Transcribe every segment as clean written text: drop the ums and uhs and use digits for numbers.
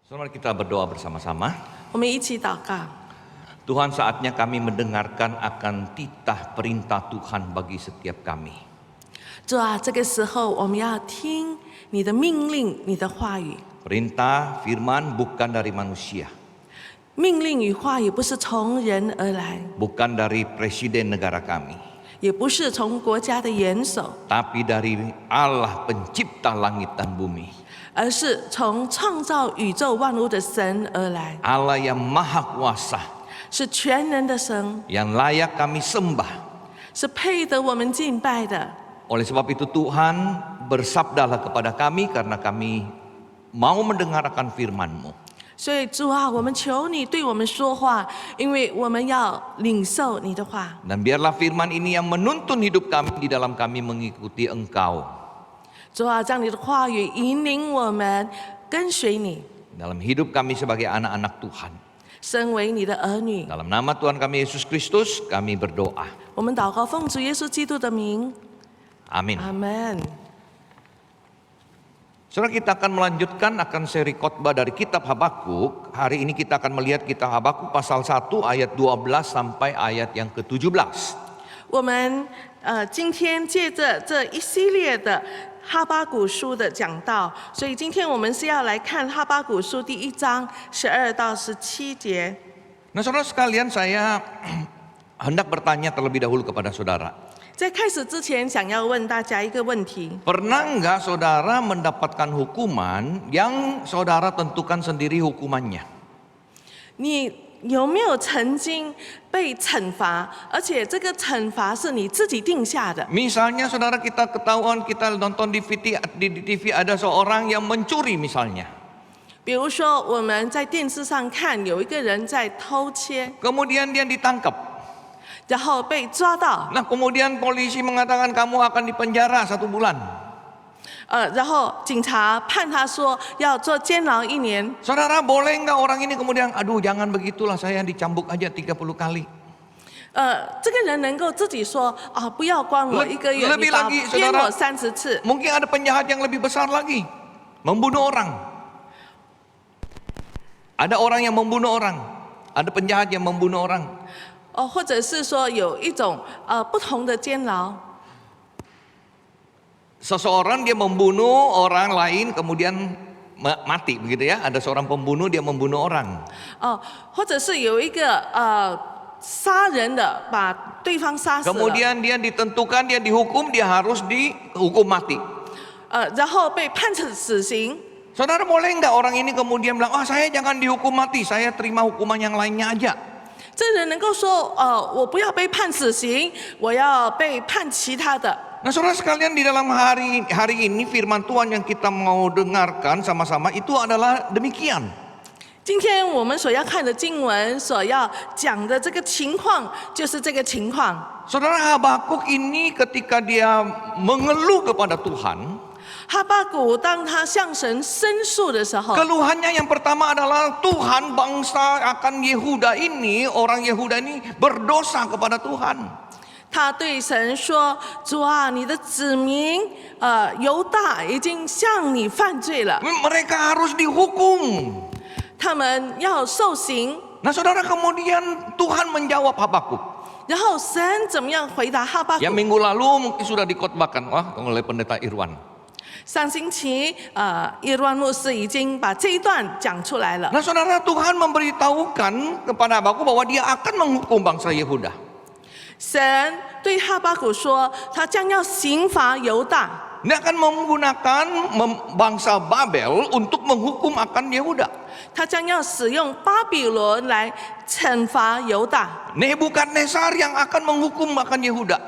Mari kita berdoa bersama-sama. 我们一起祷告。 Tuhan, saatnya kami mendengarkan akan titah perintah Tuhan bagi setiap kami. 主啊，这个时候我们要听你的命令，你的话语。 Perintah firman bukan dari manusia, 命令与话语不是从人而来， bukan dari presiden negara kami, 也不是从国家的元首， tapi dari Allah pencipta langit dan bumi. 而是从创造宇宙万物的神而来， Allah yang maha kuasa, 是全能的神， yang layak kami sembah. 是配得我们敬拜的。 Oleh sebab itu Tuhan, bersabdalah kepada kami karena kami mau mendengarkan firman-Mu. 所以主啊，我们求你对我们说话，因为我们要领受你的话。 Dan biarlah firman ini yang menuntun hidup kami di dalam kami mengikuti Engkau. 主啊，将你的话语引领我们跟随你， Dalam hidup kami sebagai anak-anak Tuhan. 身为你的儿女。 Dalam nama Tuhan kami Yesus Kristus kami berdoa. 我们祷告，奉主耶稣基督的名， Amin. 阿门。 Saudara, kita akan melanjutkan akan seri khotbah dari kitab Habakuk. Hari ini kita akan melihat kitab Habakuk pasal 1 ayat 12 sampai ayat yang ke-17. 我们今天借着这一系列的哈巴谷书的讲道，所以今天我们是要来看哈巴谷书第1章12到17节。 Nah, saudara sekalian, saya hendak bertanya terlebih dahulu kepada saudara. 在开始之前，想要问大家一个问题： Pernah enggak saudara mendapatkan hukuman yang saudara tentukan sendiri hukumannya? 你有没有曾经被惩罚，而且这个惩罚是你自己定下的？ Misalnya saudara, kita ketahuan kita nonton di TV ada seorang yang mencuri misalnya. 比如说，我们在电视上看有一个人在偷切， Kemudian dia ditangkap. 然后被抓到， Nah, kemudian polisi mengatakan kamu akan dipenjara 1 bulan. 然后警察判他说要做监牢1年。 Saudara, boleh enggak orang ini kemudian, aduh jangan begitulah, saya dicambuk aja 30 kali. 这个人能够自己说啊，不要关我1个月， lebih 你把 lagi, 鞭 saudara. 我30次。 Mungkin ada penjahat yang lebih besar lagi, membunuh orang. Ada orang yang membunuh orang, ada penjahat yang membunuh orang. 或者是说有一种不同的监牢， Seseorang dia membunuh orang lain kemudian mati begitu ya. Ada seorang pembunuh dia membunuh orang. 或者是有一个杀人的把对方杀死了， Kemudian dia ditentukan, dia dihukum, dia harus dihukum mati. 然后被判成死刑。 Saudara, boleh enggak orang ini kemudian bilang, saya jangan dihukum mati, saya terima hukuman yang lainnya aja. 这人能够说我不要被判死刑，我要被判其他的。 Nah, saudara sekalian, di dalam hari ini firman Tuhan yang kita mau dengarkan sama-sama itu adalah demikian. 今天我们所要看的经文，所要讲的这个情况，就是这个情况。 Saudara, Habakuk ini ketika dia mengeluh kepada Tuhan, 哈巴谷当他向神申诉的时候， keluhannya yang pertama adalah Tuhan, bangsa akan Yehuda ini, orang Yehuda ini berdosa kepada Tuhan. 他对神说：“主啊，你的子民犹大已经向你犯罪了， Mereka harus dihukum. 他们要受刑。 Nah, saudara, kemudian Tuhan menjawab Habakuk. ”然后神怎么样回答哈巴谷？ Yang minggu lalu mungkin sudah dikhotbahkan oleh pendeta Irwan. 上星期伊乱牧师已经把这一段讲出来了。 Nah, saudara, Tuhan memberitahukan kepada Habakuk bahwa dia akan menghukum bangsa Yehuda. 神对哈巴谷说，他将要刑罚犹大， Dia akan menggunakan bangsa Babel untuk menghukum akan Yehuda. 他将要使用巴比伦来惩罚犹大， Nebukadnezar yang akan menghukum akan Yehuda.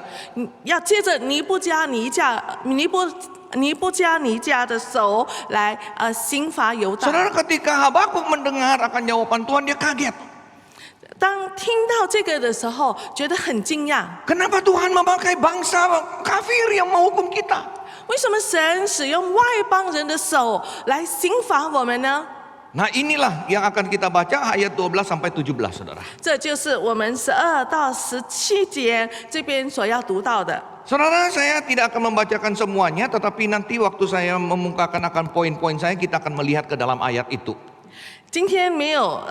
要接着尼布加尼加的手来刑罚犹大。 Saudara, ketika Habakuk mendengar akan jawaban Tuhan, dia kaget. 当听到这个的时候，觉得很惊讶， Kenapa Tuhan memakai bangsa kafir yang menghukum kita? 为什么神使用外邦人的手来刑罚我们呢？ Nah, inilah yang akan kita baca ayat 12 sampai 17, saudara. 这就是我们12到17节这边所要读到的。 Saudara, saya tidak akan membacakan semuanya, tetapi nanti waktu saya memungkakan akan poin-poin saya, kita akan melihat ke dalam ayat itu. 今天没有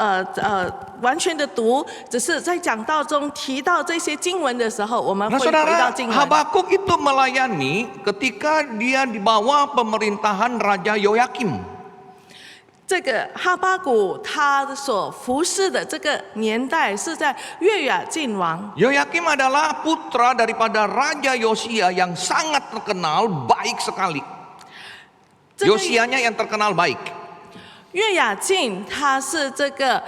完全的读，只是在讲道中提到这些经文的时候，我们 Nah 会回 saudara, 到经文。 Habakuk itu melayani ketika dia di bawah pemerintahan Raja Yoyakim. 这个哈巴谷他所服侍的这个年代是在约雅敬王。 Yoyakim adalah putra daripada Raja Yosia yang sangat terkenal baik sekali. 这个 Yosianya yang terkenal baik. 约雅敬他是这个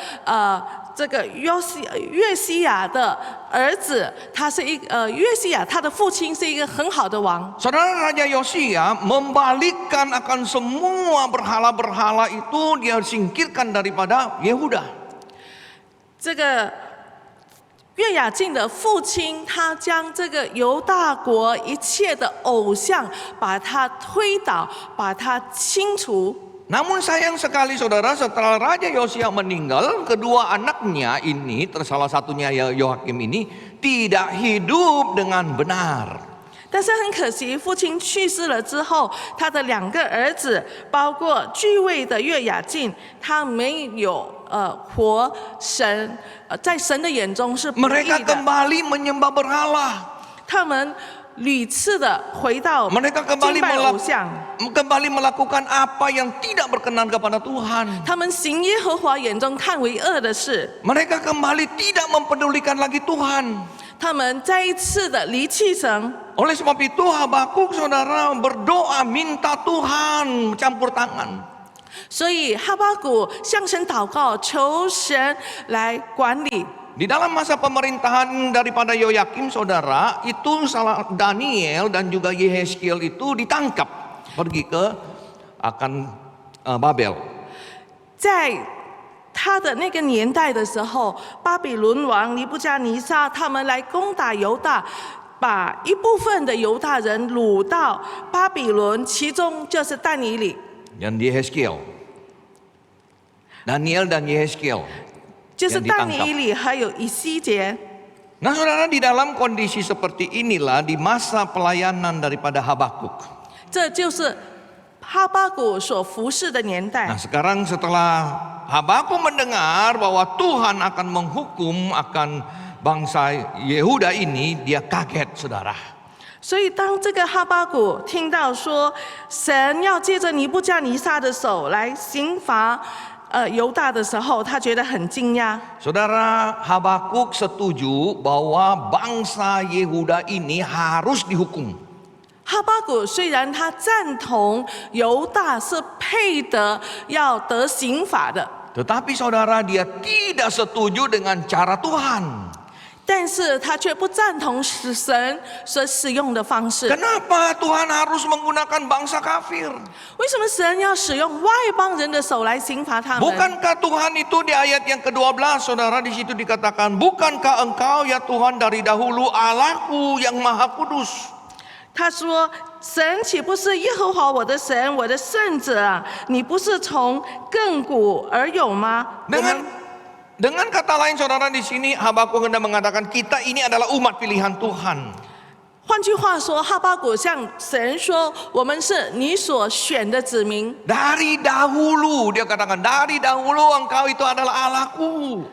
约西亚的儿子，他是约西亚他的父亲是一个很好的王。 Saudara, Raja Yosia membalikkan akan semua berhala-berhala itu, dia singkirkan daripada Yehuda. 这个约雅敬的父亲，他将这个犹大国一切的偶像，把它推倒，把它清除。 Namun sayang sekali saudara, setelah Raja Yosia meninggal, kedua anaknya ini, salah satunya Yoakim ini, tidak hidup dengan benar. 但是很可惜，父亲去世了之后，他的2个儿子，包括居位的约雅敬，他没有活神，在神的眼中是不义 Mereka 的。 kembali menyembah berhala. 他们屡次的回到 Mereka 敬 kembali 拜偶像， melakukan apa yang tidak berkenan kepada Tuhan. 他们行耶和华眼中看为恶的事， Mereka kembali tidak mempedulikan lagi Tuhan. 他们再一次的离弃神。 Oleh sebab itu Habakuk saudara berdoa minta Tuhan campur tangan. 所以哈巴谷向神祷告，求神来管理。 Di dalam masa pemerintahan daripada Yoyakim saudara, itu salah Daniel dan juga Yehezkiel itu ditangkap pergi ke Babel. 在他的那个年代的时候，巴比伦王尼布加尼撒他们来攻打犹大，把一部分的犹大人掳到巴比伦，其中就是但以理。 Dan Yehezkiel. Daniel dan Yehezkiel. 就是但以理还有以西结。 Nah saudara, di dalam kondisi seperti inilah di masa pelayanan daripada Habakuk. 这就是哈巴谷所服侍的年代。 Nah sekarang setelah Habakuk mendengar bahwa Tuhan akan menghukum akan bangsa Yehuda ini, dia kaget saudara. 所以当这个哈巴谷听到说神要借着尼布加尼撒的手来刑罚犹大的时候，他觉得很惊讶。 Saudara, Habakuk setuju bahwa bangsa Yehuda ini harus dihukum. 哈巴谷虽然他赞同犹大是配得要得刑罚的， Tetapi saudara, dia tidak setuju dengan cara Tuhan. 但是他却不赞同神所使用的方式。 Kenapa Tuhan harus menggunakan bangsa kafir? 为什么神要使用外邦人的手来刑罚他们？ Bukankah Tuhan itu di ayat yang ke-12 saudara, di situ dikatakan, bukankah engkau ya Tuhan dari dahulu Allahku yang maha kudus? 他说：“神岂不是耶和华我的神，我的圣者啊？你不是从亘古而有吗？” Dengan kata lain saudara, di sini Habakuk hendak mengatakan kita ini adalah umat pilihan Tuhan. 换句话说，哈巴谷向神说：“我们是你所选的子民。 Dari dahulu, dia katakan, dari dahulu engkau itu adalah Allahku.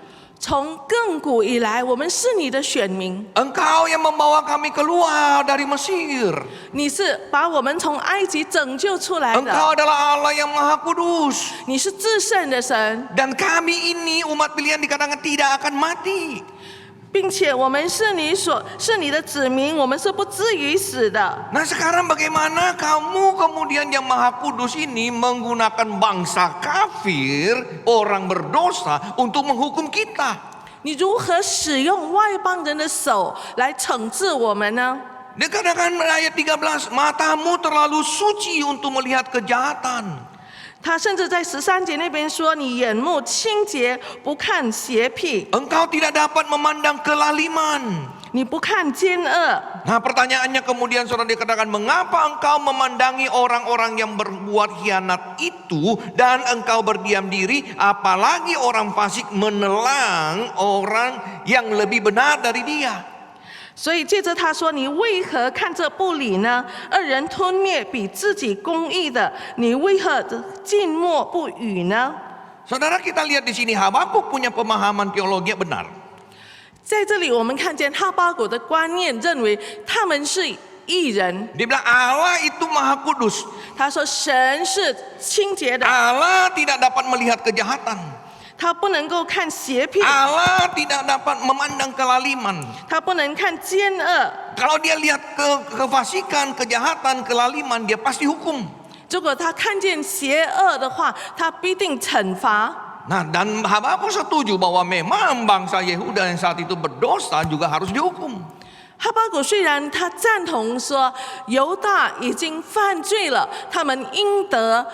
从亘古以来，我们是你的选民。 Engkau yang membawa kami keluar dari Mesir. 你是把我们从埃及拯救出来 Engkau 的， adalah Allah yang maha kudus. 你是至圣的神， Dan kami ini umat pilihan dikatakan tidak akan mati. 并且我们是你的子民，我们是不至于死的。 Nah sekarang bagaimana kamu kemudian yang maha kudus ini menggunakan bangsa kafir, orang berdosa untuk menghukum kita? 你如何使用外邦人的手来惩治我们呢？ Dikatakan ayat 13, matamu terlalu suci untuk melihat kejahatan. 他甚至在13节那边说：“你眼目清洁，不看邪僻， Engkau tidak dapat memandang kelaliman. 你不看奸恶。” Nah pertanyaannya kemudian saudara dikatakan, mengapa engkau memandangi orang-orang yang berbuat khianat itu dan engkau berdiam diri, apalagi orang fasik menelang orang yang lebih benar dari dia. 所以接着他说：“你为何看这不理呢？二人吞灭比自己公义的，你为何静默不语呢？” Saudara, kita lihat di sini Habakuk punya pemahaman teologi yang benar. 在这里，我们看见哈巴谷的观念认为他们是义人。 Dia bilang Allah itu maha kudus. 他说神是清洁的， Allah tidak dapat melihat kejahatan. 他不能够看邪僻， Allah tidak dapat memandang kelaliman. 他不能看奸恶。 Kalau dia lihat kefasikan, kejahatan, kelaliman, dia pasti hukum. 如果他看见邪恶的话，他必定惩罚。 Nah, dan Habakuk setuju bahwa memang bangsa Yehuda yang saat itu berdosa juga harus dihukum. 哈巴谷虽然他赞同说犹大已经犯罪了，他们应得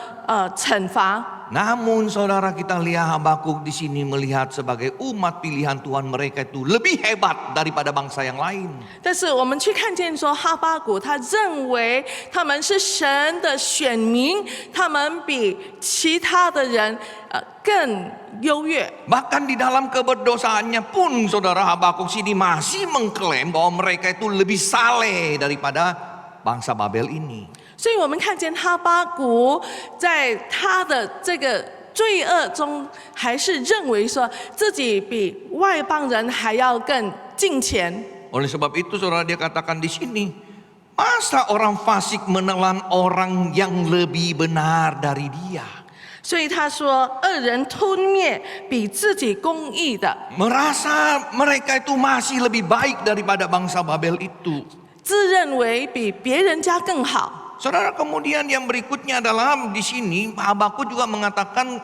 惩罚。 Namun saudara, kita lihat Habakuk di sini melihat sebagai umat pilihan Tuhan, mereka itu lebih hebat daripada bangsa yang lain. 但是我们去看见说，哈巴谷他认为他们是神的选民，他们比其他的人更优越。 Bahkan di dalam keberdosaannya pun saudara, Habakuk sini masih mengklaim bahwa mereka itu lebih saleh daripada bangsa Babel ini. 所以我们看见哈巴谷在他的这个罪恶中，还是认为说自己比外邦人还要更敬虔。 Oleh sebab itu saudara, dia katakan di sini, masa orang fasik menelan orang yang lebih benar dari dia? 所以他说，恶人吞灭比自己公义的， Merasa mereka itu masih lebih baik daripada bangsa Babel itu. 自认为比别人家更好。 Saudara, kemudian yang berikutnya adalah di sini Habakuk juga mengatakan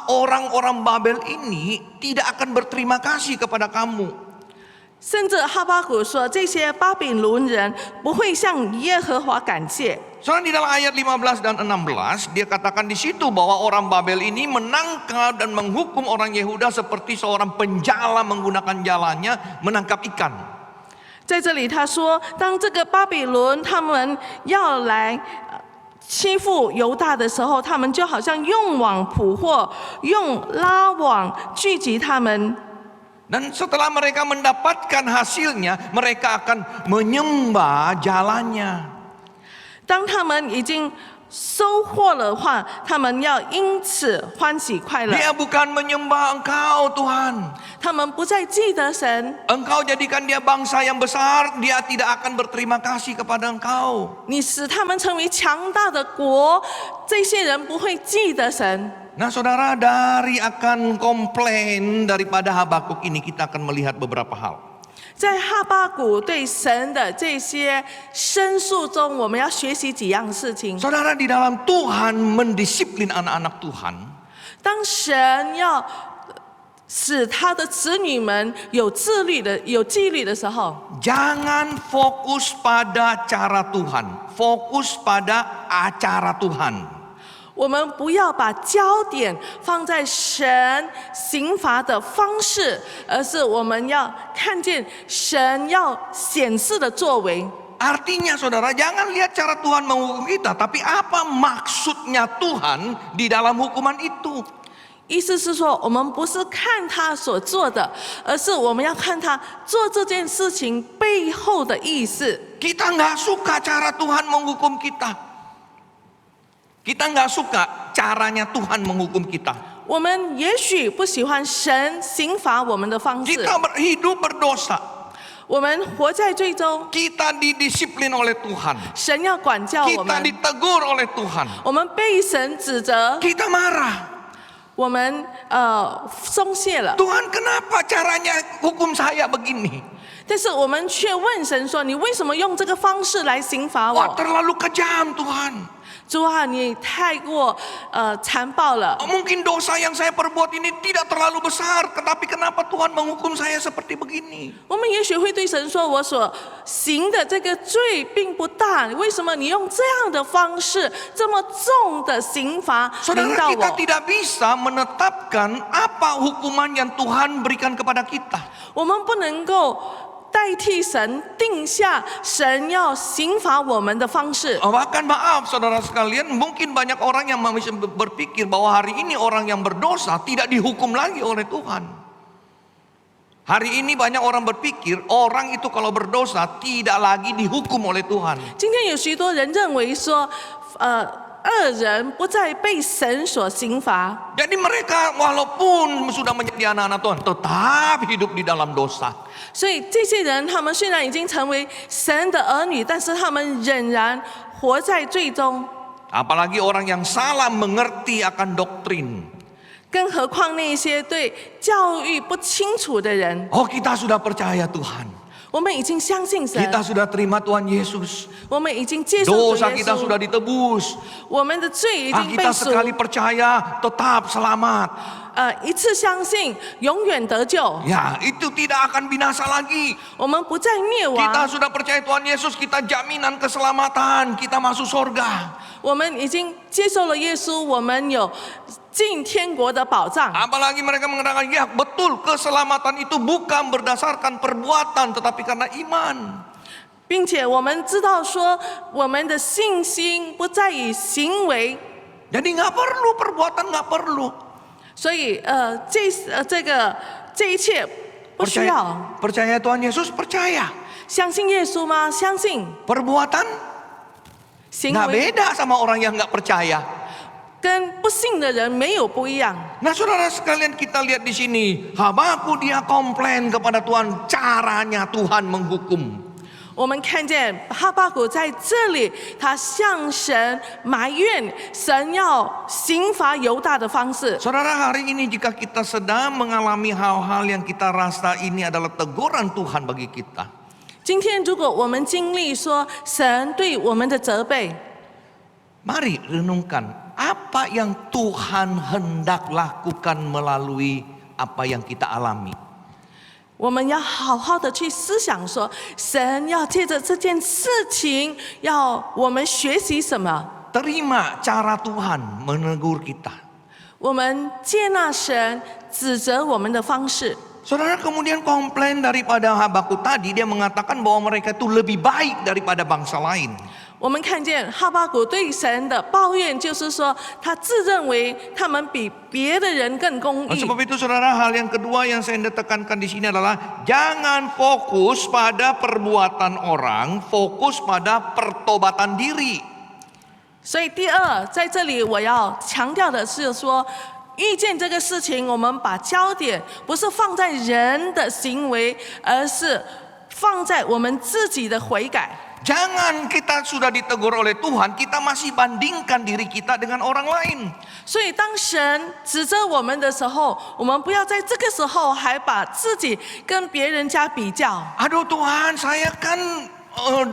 orang-orang Babel ini tidak akan berterima kasih kepada kamu. 甚至哈巴谷说，这些巴比伦人不会向耶和华感谢。 Soalnya di dalam ayat 15 dan 16 dia katakan di situ bahwa orang Babel ini menangkap dan menghukum orang Yehuda seperti seorang penjala menggunakan jalannya menangkap ikan. 在这里他说，当这个巴比伦他们要来欺负犹大的时候，他们就好像用网捕获，用拉网聚集他们。 Dan setelah mereka mendapatkan hasilnya, mereka akan menyembah jalannya. 当他们已经收获了话，他们要因此欢喜快乐。 Dia bukan menyembah engkau Tuhan. 他们不再记得神， Engkau jadikan dia bangsa yang besar, dia tidak akan berterima kasih kepada engkau. 你使他们成为强大的国，这些人不会记得神。 Nah saudara, dari akan komplain daripada Habakuk ini kita akan melihat beberapa hal. 在哈巴谷对神的这些申诉中，我们要学习几样事情。 Saudara, di dalam Tuhan mendisiplin anak-anak Tuhan, 当神要使他的子女们有自律的、有纪律的时候， jangan fokus pada cara Tuhan, fokus pada acara Tuhan. 我们不要把焦点放在神刑罚的方式，而是我们要看见神要显示的作为。 Artinya saudara, jangan lihat cara Tuhan menghukum kita, tapi apa maksudnya Tuhan di dalam hukuman itu. 意思是说，我们不是看他所做的，而是我们要看他做这件事情背后的意思。 Kita nggak suka cara Tuhan menghukum kita. Kita nggak suka caranya Tuhan menghukum kita. 我们也许不喜欢神刑罚我们的方式， Kita hidup berdosa. 我们活在罪中， Kita didisiplin oleh Tuhan. 神要管教我 Kita 们， ditegur oleh Tuhan. 我们被神指责， Kita marah. 我们松懈了， Tuhan, kenapa caranya hukum saya begini? 但是我们却问神说：“你为什么用这个方式来刑罚 Wah, 我？ terlalu kejam Tuhan. 主啊，你太过残暴了。 Mungkin dosa yang saya perbuat ini tidak terlalu besar, tetapi kenapa Tuhan menghukum saya seperti begini? 我们也许会对神说：“我所行的这个罪并不大，为什么你用这样的方式，这么重的刑罚临 Saudara, 到 kita 我？ tidak bisa menetapkan apa hukuman yang Tuhan berikan kepada kita. 我们不能够代替神定下神要刑罚我们的方式。 Bahkan maaf saudara sekalian, mungkin banyak orang yang masih berpikir bahwa hari ini orang yang berdosa tidak dihukum lagi oleh Tuhan. Hari ini banyak orang berpikir orang itu kalau berdosa tidak lagi dihukum oleh Tuhan. 今天有许多人认为说，恶人不再被神所刑罚。 Jadi mereka walaupun sudah menjadi anak-anak Tuhan tetap hidup di dalam dosa. 所以这些人，他们虽然已经成为神的儿女，但是他们仍然活在罪中。 Apalagi orang yang salah mengerti akan doktrin. 更何况那些对教育不清楚的人， Oh, kita sudah percaya Tuhan. 我们已经相信神， Kita sudah terima Tuhan Yesus. 我们已经接受主 Dosa 耶 kita 稣， sudah ditebus. 我们的罪已经被 Kita 赎。 sekali percaya tetap selamat. 一次相信，永远得救， Ya, itu tidak akan binasa lagi. 我们不再灭 Kita 亡。 sudah percaya Tuhan Yesus, kita jaminan keselamatan, kita masuk surga. 我们已经接受了耶稣，我们有进天国的保障。 Apalagi mereka mengatakan, ya betul keselamatan itu bukan berdasarkan perbuatan tetapi karena iman. 并且我们知道说，我们的信心不在于行为， Jadi nggak perlu perbuatan, nggak perlu. 所以这一切不需要。 Percaya Tuhan Yesus, percaya. 相信耶稣吗？相信。 Perbuatan 行 nggak 为 beda sama orang yang nggak percaya. 跟不信的人没有不一样。 Nah, saudara sekalian, kita lihat di sini, Habakuk dia komplain kepada Tuhan, caranya Tuhan menghukum. 我们看见哈巴谷在这里，他向神埋怨神要刑罚犹大的方式。 Saudara, hari ini jika kita sedang mengalami hal-hal yang kita rasa ini adalah teguran Tuhan bagi kita, 今天如果我们经历说神对我们的责备， mari renungkan apa yang Tuhan hendak lakukan melalui apa yang kita alami. 我们要好好的去思想说，神要借着这件事情，要我们学习什么？ Terima cara Tuhan menegur kita. 我们接纳神指责我们的方式。 Saudara, kemudian komplain daripada Habakuk tadi, dia mengatakan bahwa mereka itu lebih baik daripada bangsa lain. 我们看见哈巴谷对神的抱怨，就是说他自认为他们比别的人更公 Oleh 义。 sebab itu saudara, hal yang kedua yang saya hendak tekankan di sini adalah jangan fokus pada perbuatan orang, fokus pada pertobatan diri. 所以第二，在这里我要强调的是说，遇见这个事情，我们把焦点不是放在人的行为，而是放在我们自己的悔改。 Jangan kita sudah ditegur oleh Tuhan, kita masih bandingkan diri kita dengan orang lain. 所以，当神指责我们的时候，我们不要在这个时候还把自己跟别人家比较。 Aduh Tuhan, saya kan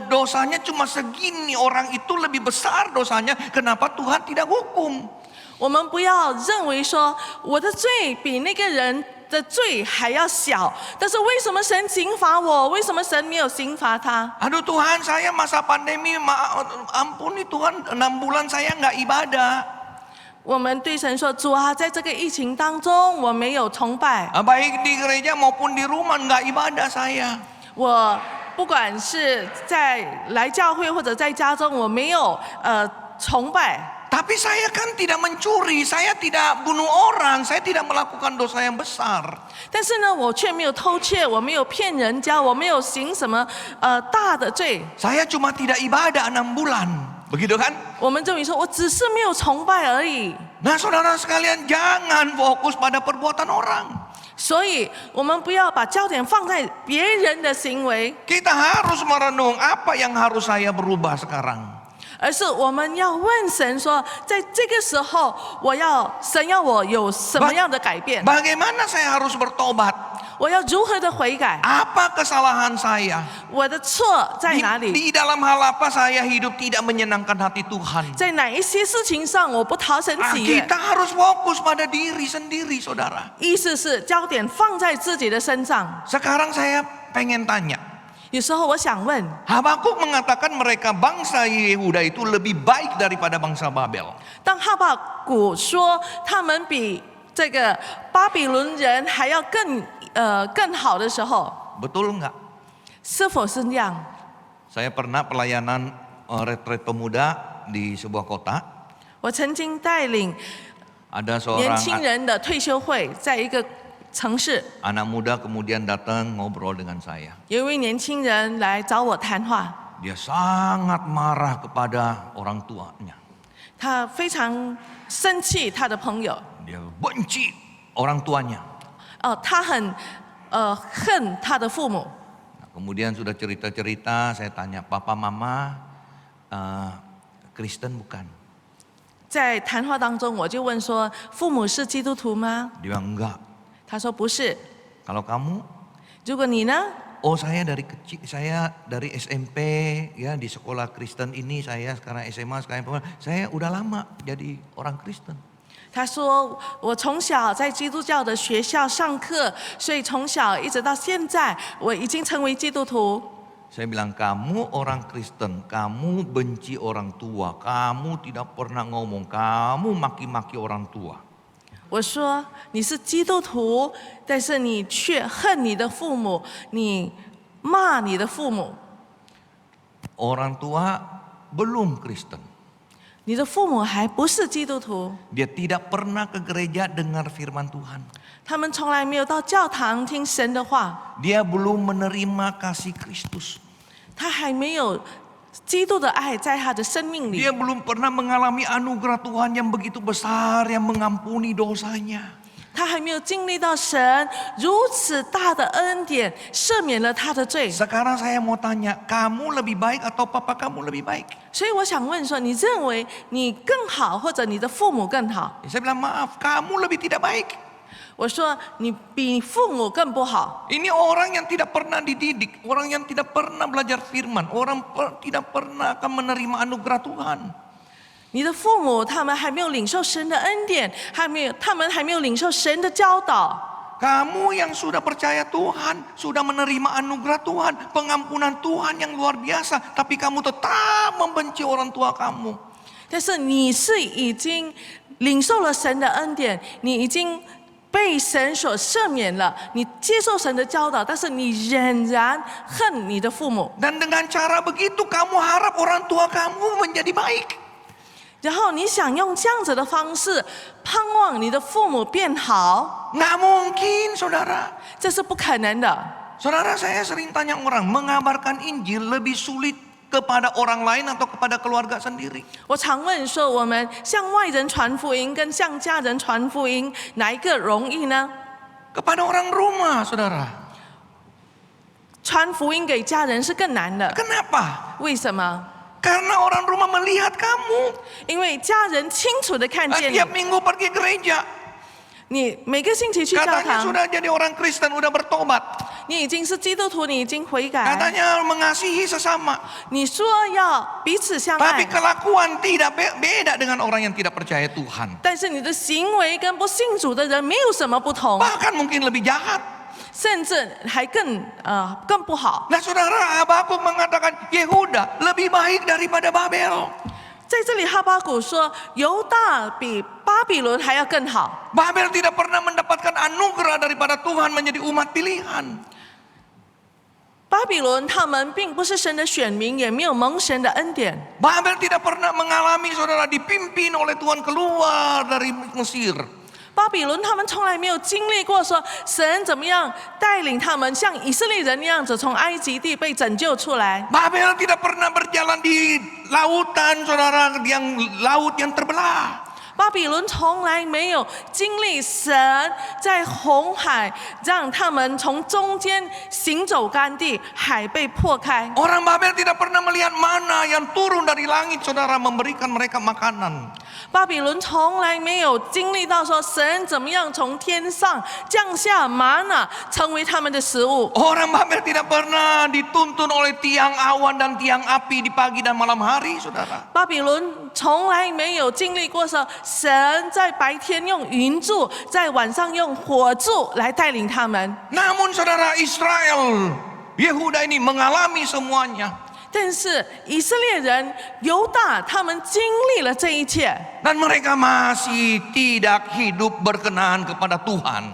dosanya cuma segini, orang itu lebih besar dosanya, kenapa Tuhan tidak hukum? 我们不要认为说我的罪比那个人的罪还要小，但是为什么神刑罚我？为什么神没有刑罚他？ Aduh Tuhan, saya masa pandemi, ampuni Tuhan, 6 bulan saya nggak ibadah. 我们对神说：“主啊，在这个疫情当中，我没有崇拜， Baik di gereja maupun di rumah nggak ibadah saya. 我不管是在来教会或者在家中，我没有崇拜。 Tapi saya kan tidak mencuri, saya tidak bunuh orang, saya tidak melakukan dosa yang besar. 但是呢，我却没有偷窃，我没有骗人家，我没有行什么大的罪。 Saya cuma tidak ibadah 6 bulan. Begitu kan? 我们认为说，我只是没有崇拜而已。 Nah saudara sekalian, jangan fokus pada perbuatan orang. 所以，我们不要把焦点放在别人的行为， Kita harus merenung apa yang harus saya berubah sekarang. 而是我们要问神说，在这个时候，神要我有什么样的改变？ Bagaimana saya harus bertobat? 我要如何的悔改？ Apa kesalahan saya? 我的错在哪里？ Di dalam hal apa saya hidup tidak menyenangkan hati Tuhan? 在哪一些事情上我不讨神喜悦？ Kita harus fokus pada diri sendiri, saudara. 意思是焦点放在自己的身上。 Sekarang saya pengen tanya. 有时候我想问， Habakuk mengatakan mereka bangsa Yehuda itu lebih baik daripada bangsa Babel. 当哈巴谷说他们比这个巴比伦人还要更好的时候， Betul enggak? 是否是这样？ Saya pernah pelayanan retret pemuda di sebuah kota. 我曾经带领 Ada 年 seorang 轻人的退休会，在一个城市， anak muda kemudian datang ngobrol dengan saya. 有一位年轻人来找我谈话， Dia sangat marah kepada orang tuanya. 他非常生气他的朋友， Dia benci orang tuanya. 他很恨他的父母。 Nah, kemudian sudah cerita-cerita, saya tanya, Papa Mama Kristen bukan? 在谈话当中，我就问说：“父母是基督徒吗 Dia bilang enggak. ？”他说：“不是。 Kalau kamu? ”如果你呢？ Oh saya dari kecil, saya dari SMP ya di sekolah Kristen ini, saya sekarang SMA, sekarang saya udah lama jadi orang Kristen. 他说：“我从小在基督教的学校上课，所以从小一直到现在，我已经成为基督徒。” Saya bilang, kamu orang Kristen, kamu benci orang tua, kamu tidak pernah ngomong, kamu maki-maki orang tua. 我说：“你是基督徒，但是你却恨你的父母，你骂你的父母。 Orang tua belum Kristen. 你的父母还不是基督徒， Dia tidak pernah ke gereja dengar firman Tuhan. 他们从来没有到教堂听神的话， Dia belum menerima kasih Kristus. 他还没有基督的爱在他的生命里， Dia belum pernah mengalami anugerah Tuhan yang begitu besar yang mengampuni dosanya. 他还没有经历到神如此大的恩典，赦免了他的罪。 Sekarang saya mau tanya, kamu lebih baik atau papa kamu lebih baik? 所以我想问说，你认为你更好，或者你的父母更好？ Saya bilang maaf, kamu lebih tidak baik. 我说你比父母更不好。 Ini orang yang tidak pernah dididik, orang yang tidak pernah belajar firman, orang tidak pernah akan menerima anugerah Tuhan. 你的父母他们还没有领受神的恩典，他们还没有领受神的教导。 Kamu yang sudah percaya Tuhan, sudah menerima anugerah Tuhan, pengampunan Tuhan yang luar biasa, tapi kamu tetap membenci orang tua kamu. 但是你是已经领受了神的恩典，你已经被神所赦免了，你接受神的教导，但是你仍然恨你的父母。 Dan dengan cara begitu kamu harap orang tua kamu menjadi baik. 然后你想用这样子的方式盼望你的父母变好， Nggak mungkin, saudara. 这是不可能的。 Saudara, saya sering tanya orang, mengabarkan Injil lebih sulit kepada orang lain atau kepada keluarga sendiri? 我常问说，我们向外人传福音跟向家人传福音，哪一个容易呢？ Kepada orang rumah, saudara. 传福音给家人是更难的， Kenapa? 为什么？ Karena orang rumah melihat kamu 因为家人清楚的看见你， tiap minggu pergi gereja. 你每个星期去教 Katanya 堂， sudah jadi orang Kristen, udah bertobat. 你已经是基督徒，你已经悔改， Katanya mengasihi sesama. 你说要彼此相 Tapi 爱， kelakuan tidak beda dengan orang yang tidak percaya Tuhan. 但是你的行为跟不信主的人没有什么不同， Bahkan mungkin lebih jahat. 甚至还更不好。 Nah saudara, Habakuk mengatakan Yehuda lebih baik daripada Babel. 在这里，哈巴谷说犹大比巴比伦还要更好。 Babel tidak pernah mendapatkan anugerah daripada Tuhan menjadi umat pilihan. 巴比伦他们并不是神的选民，也没有蒙神的恩典。 Babel tidak pernah mengalami saudara dipimpin oleh Tuhan keluar dari Mesir. 巴比伦他们从来没有经历过说神怎么样带领他们像以色列人那样子从埃及地被拯救出来。 Babel tidak pernah berjalan di lautan saudara, yang laut yang terbelah. 巴比伦从来没有经历神在红海让他们从中间行走干地，海被破开。 Orang Babel tidak pernah melihat mana yang turun dari langit saudara memberikan mereka makanan. 巴比伦从来没有经历到说神怎么样从天上降下玛瑙成为他们的食物。 Orang Babel tidak pernah dituntun oleh tiang awan dan tiang api di pagi dan malam hari saudara. 巴比伦从来没有经历过说神在白天用云柱，在晚上用火柱来带领他们。 Namun saudara, Israel, Yehuda ini mengalami semuanya. 但是以色列人犹大他们经历了这一切， Dan mereka masih tidak hidup berkenan kepada Tuhan.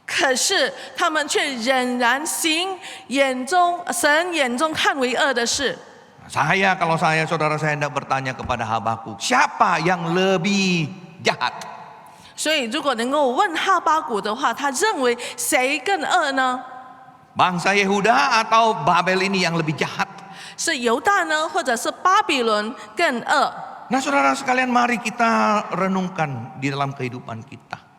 可是他们却仍然行神眼中看为恶的事。 Kalau saya saudara saya hendak bertanya kepada Habakuk, siapa yang lebih jahat? 所以如果能够问哈巴谷的话，他认为谁更恶呢？ Bangsa Yehuda atau Babel ini yang lebih jahat? 是犹大呢，或者是巴比伦更恶？ Nah saudara sekalian, mari kita renungkan di dalam kehidupan kita.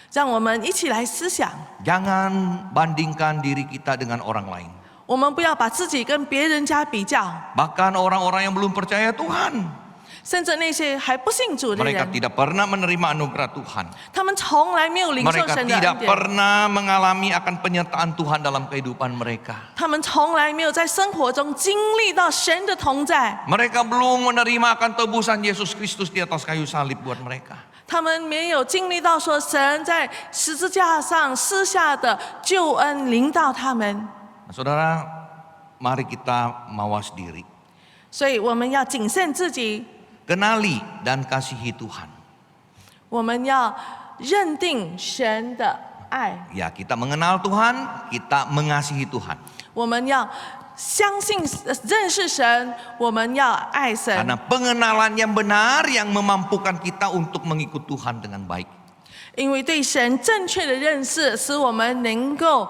让我们一起来思想， Jangan bandingkan diri kita dengan orang lain. 我们不要把自己跟别人家比较， Bahkan orang-orang yang belum percaya Tuhan, 甚至那些还不信主的 mereka 人， tidak pernah menerima anugerah Tuhan. 他们从来没有领受 Mereka 神的 tidak 恩典， pernah mengalami akan penyertaan Tuhan dalam kehidupan mereka. 他们从来没有在生活中经历到神的同在， Mereka belum menerima akan tebusan Yesus Kristus di atas kayu salib buat mereka. 他们没有经历到说神在十字架上施下的救恩临到他们， Nah, saudara, mari kita mawas diri. 所以我们要谨慎自己， Kenali dan kasihi Tuhan. 我们要认定神的爱， Ya, kita mengenal Tuhan, kita mengasihi Tuhan. 我们要相信认识神，我们要爱神。 Karena pengenalan yang benar yang memampukan kita untuk mengikut Tuhan dengan baik. 因为对神正确的认识，使我们能够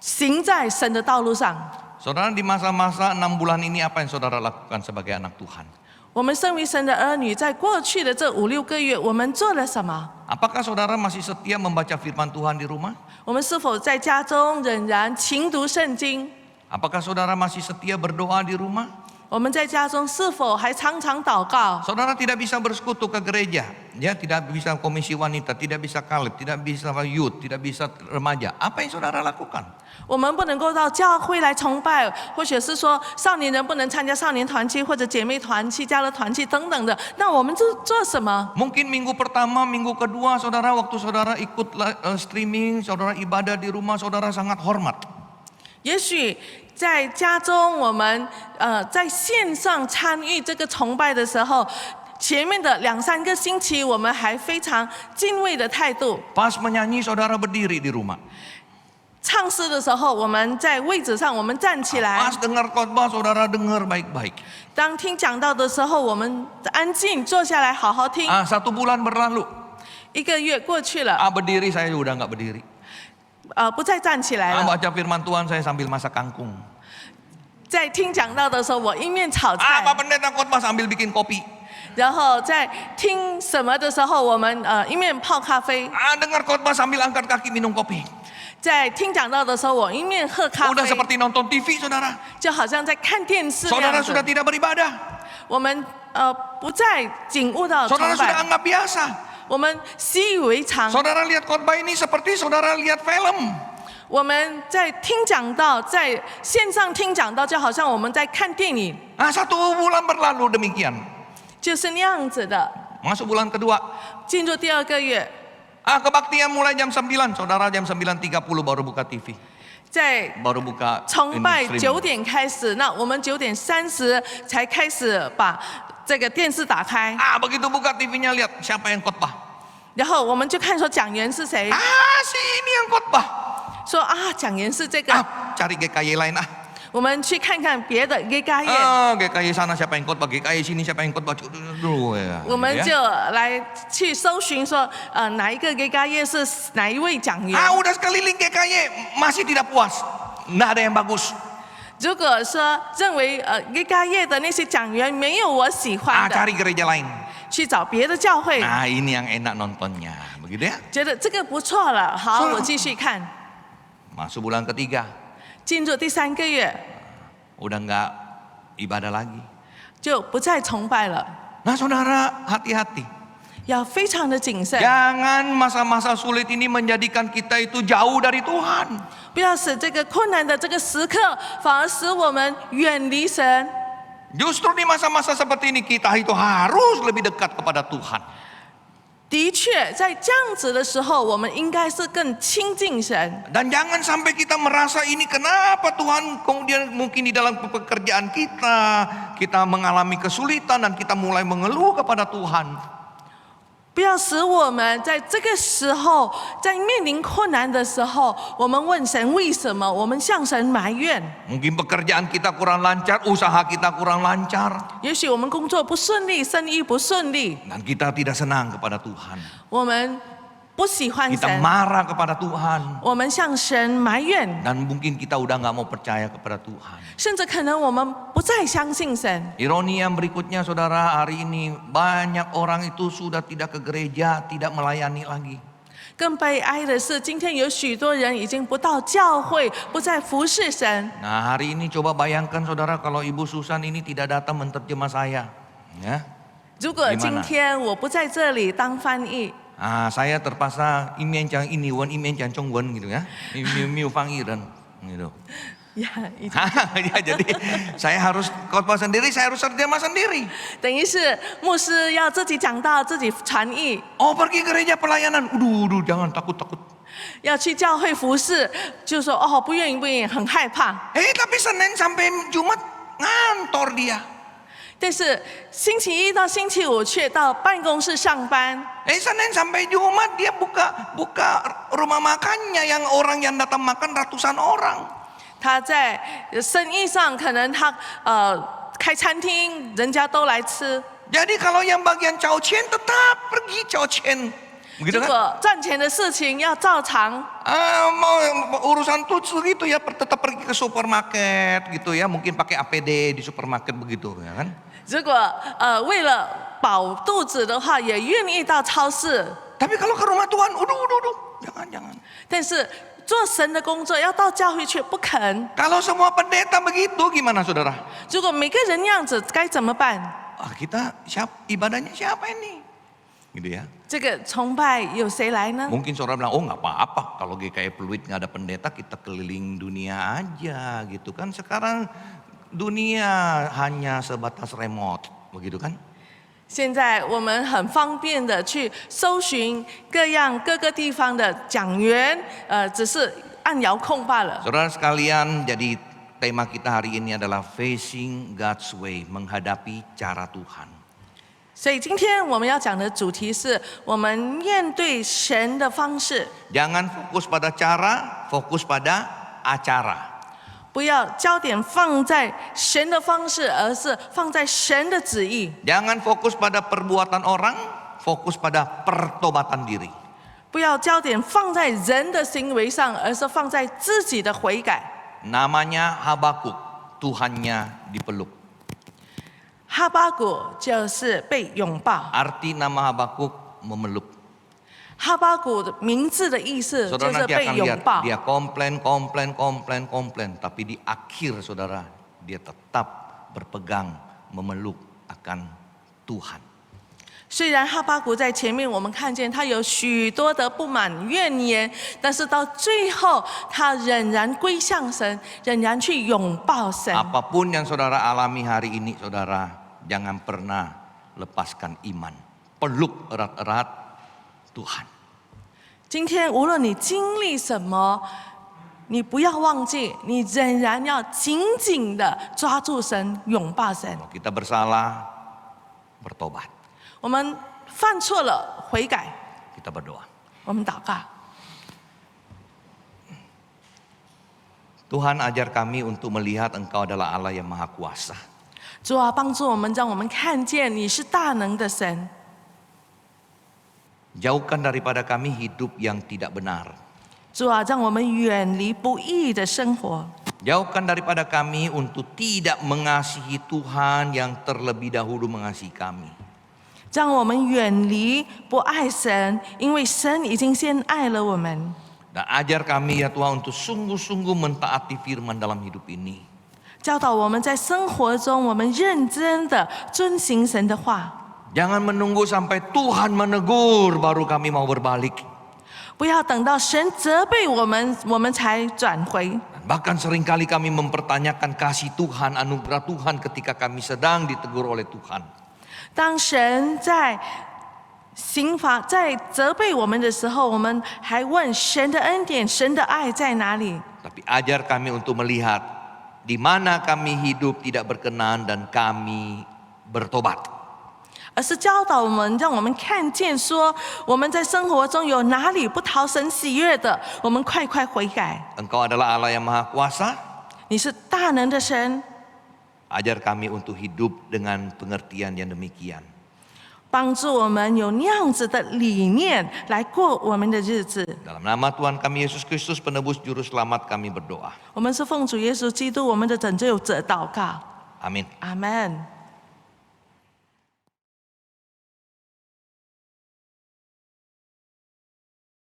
行在神的道路上。 Saudara, di masa-masa 6 bulan ini apa yang saudara lakukan sebagai anak Tuhan? 我们身为神的儿女，在过去的这5、6个月，我们做了什么？ Apakah saudara masih setia membaca firman Tuhan di rumah? 我们是否在家中仍然勤读圣经？ Apakah saudara masih setia berdoa di rumah? 我们在家中是否还常常祷告？ Saudara tidak bisa bersekutu ke gereja, ya, tidak bisa komisi wanita, tidak bisa kaleb, tidak bisa youth, tidak bisa remaja. Apa yang saudara lakukan? 我们不能够到教会来崇拜，或者是说少年人不能参加少年团契或者姐妹团契、家乐团契等等的。那我们做什么？ Mungkin minggu pertama, minggu kedua, saudara waktu saudara ikut streaming, saudara ibadah di rumah, saudara sangat hormat. 也许在家中，我们在线上参与这个崇拜的时候，前面的2、3个星期，我们还非常敬畏的态度。 Pas menyanyi, saudara berdiri di rumah. 唱诗的时候，我们在位置上，我们站起来。 Pas dengar khotbah, saudara dengar baik-baik. 当听讲道的时候，我们安静坐下来，好好听。 1 bulan berlalu. 1个月过去了， Berdiri saya udah nggak berdiri. 不再站起来了。 Baca firman Tuhan saya sambil masak kangkung. 在听讲道的时候，我一面炒菜， Pak pendeta khotbah sambil bikin kopi. 然后在听什么的时候，我们一面泡咖啡。 Dengar khotbah sambil angkat kaki minum kopi. 在听讲道的时候，我一面喝咖 Udah 啡， seperti nonton TV, saudara. 就好像在看电视那 Saudara 样 sudah 子。 tidak beribadah. 我们不再景悟到崇 Saudara sudah 拜， anggap biasa. 我们习以为常。 Saudara lihat khotbah ini seperti saudara lihat film. 我们在听讲道，在线上听讲道，就好像我们在看电影， 1 bulan berlalu demikian. 就是那样子的。 Masuk bulan kedua. 进入第2个月， Kebaktian mulai jam 9, saudara jam 9.30 baru buka TV. 在 Baru buka 崇拜 streaming. 9点开始，那我们9点30才开始把这个电视打开， Begitu buka TV-nya lihat siapa yang khotbah. 然后我们就看说讲员是谁， Si ini yang khotbah. 说讲员是这个， Cari GKY lain 我们去看看别的 G 嘎业， GKY sana siapa yang khotbah, GKY sini siapa yang khotbah. Aduh, ya, 我们 gitu 就 ya. 来去搜寻说哪一个 G 嘎业是哪一位讲员。 Udah sekeliling GKY masih tidak puas. Nggak ada yang bagus. 如果说认为G 嘎业的那些讲员没有我喜欢的， Cari gereja lain. 去找别的教会， Nah ini yang enak nontonnya, begitu ya. 觉得这个不错了，好，我继续看。 Masuk bulan ketiga, 进入第3个月， udah nggak ibadah lagi. 就不再崇拜了， Nah saudara, hati-hati. 要非常的谨慎， Jangan masa-masa sulit ini menjadikan kita itu jauh dari Tuhan. 不要使这个困难的这个时刻，反而使我们远离神。 Justru di masa-masa seperti ini kita itu harus lebih dekat kepada Tuhan. 的确，在这样子的时候，我们应该是更亲近神。 Dan jangan sampai kita merasa ini kenapa Tuhan kemudian mungkin di dalam pekerjaan kita mengalami kesulitan dan kita mulai mengeluh kepada Tuhan. 不要使我们在这个时候，在面临困难的时候，我们问神为什么，我们向神埋怨。 Mungkin pekerjaan kita kurang lancar, usaha kita kurang lancar. 也许我们工作不顺利，生意不顺利， Dan kita tidak senang kepada Tuhan. 我们不喜欢 Kita 神， marah kepada Tuhan. 我们向神埋怨， Dan mungkin kita udah nggak mau percaya kepada Tuhan. 甚至可能我们不再相信神。 Ironi yang berikutnya saudara, hari ini banyak orang itu sudah tidak ke gereja, tidak melayani lagi. 更悲哀的是，今天有许多人已经不到教会，不再服侍神。 Nah hari ini coba bayangkan saudara kalau Ibu Susan ini tidak datang menterjemah saya. Ya. 如果今天我不在这里当翻译， Saya terpaksa imencang ini wan imencang chong wan gitu ya. Miu fang iren gitu. 呀，已经 Ya, jadi saya harus khotbah sendiri, saya harus terjemah sendiri. 等于是牧师要自己讲道，自己传译， Oh pergi gereja pelayanan, uduh jangan takut. 要去教会服侍，就说哦不愿意，很害怕。 Tapi Senin sampai Jumat ngantor dia. 但是星期一到星期五却到办公室上班， Senin sampai Jumat dia buka rumah makannya yang orang yang datang makan ratusan orang. 他在生意上可能他开餐厅，人家都来吃。 Jadi kalau yang bagian Cao Chen tetap pergi Cao Chen. 如 Begitu kan? 果赚钱的事情要照常， Mau urusan tuh gitu ya tetap pergi ke supermarket gitu ya, mungkin pakai APD di supermarket begitu ya kan. 如果为了饱肚子的话，也愿意到超市。 Tapi kalau ke rumah Tuhan, jangan. 但是做神的工作要到教会却不肯。 Kalau semua pendeta begitu gimana saudara? 如果每个人那样子，该怎么办？ Kita ibadahnya siapa ini? Gitu ya. 这个崇拜有谁来呢？ Mungkin saudara bilang, oh nggak apa-apa kalau GKI Pluit nggak ada pendeta, kita keliling dunia aja gitu kan. Sekarang dunia hanya sebatas remote, begitu kan? 现在我们很方便的去搜寻各个地方的讲员，只是按遥控罢了。 Saudara sekalian, jadi tema kita hari ini adalah Facing God's Way, menghadapi cara Tuhan. 所以今天我们要讲的主题是我们面对神的方式， Jangan fokus pada cara, fokus pada acara. 不要焦点放在神的方式，而是放在神的旨意。 Jangan fokus pada perbuatan orang, fokus pada pertobatan diri. 不要焦点放在人的行为上，而是放在自己的悔改。 Namanya Habakuk, Tuhannya dipeluk. 哈巴谷就是被拥抱， Arti nama Habakuk memeluk. 哈巴谷的名字的意思就 Saudara 是 nanti 被 akan 拥 lihat 抱。 dia komplain, tapi di akhir saudara dia tetap berpegang memeluk akan Tuhan. 虽然哈巴谷在前面我们看见他有许多的不满怨言，但是到最后他仍然归向神，仍然去拥抱神。 Apapun yang saudara alami hari ini saudara, jangan pernah lepaskan iman. Peluk erat-erat Tuhan. 今天无论你经历什么，你不要忘记，你仍然要紧紧的抓住神，拥抱神。 Kalau kita bersalah, bertobat. 我们犯错了，悔改， Kita berdoa. 我们祷告。 Tuhan ajar kami untuk melihat Engkau adalah Allah yang Maha Kuasa. 主啊，帮助我们，让我们看见你是大能的神。 Jauhkan daripada kami hidup yang tidak benar. 主啊，让我们远离不义的生活。 Jauhkan daripada kami untuk tidak mengasihi Tuhan yang terlebih dahulu mengasihi kami. 让我们远离不爱神，因为神已经先爱了我们。 Dan ajar kami ya Tuhan untuk sungguh-sungguh mentaati firman dalam hidup ini. 教导我们在生活中，我们认真的遵行神的话， Jangan menunggu sampai Tuhan menegur baru kami mau berbalik. 不要等到神责备我们，我们才转回。 Bahkan seringkali kami mempertanyakan kasih Tuhan, anugerah Tuhan ketika kami sedang ditegur oleh Tuhan. 当神在刑罚、在责备我们的时候，我们还问神的恩典、神的爱在哪里？ Tapi ajar kami untuk melihat di mana kami hidup tidak berkenan dan kami bertobat. 而是教导我们，让我们看见说我们在生活中有哪里不讨神喜悦的，我们快快悔改。 Engkau adalah Allah yang Maha Kuasa. 你是大能的神， Ajar kami untuk hidup dengan pengertian yang demikian. 帮助我们有那样子的理念来过我们的日子。 Dalam nama Tuhan kami Yesus Kristus penebus juru selamat kami berdoa. 我们是奉主耶稣基督我们的拯救者祷告， Amin. 阿门。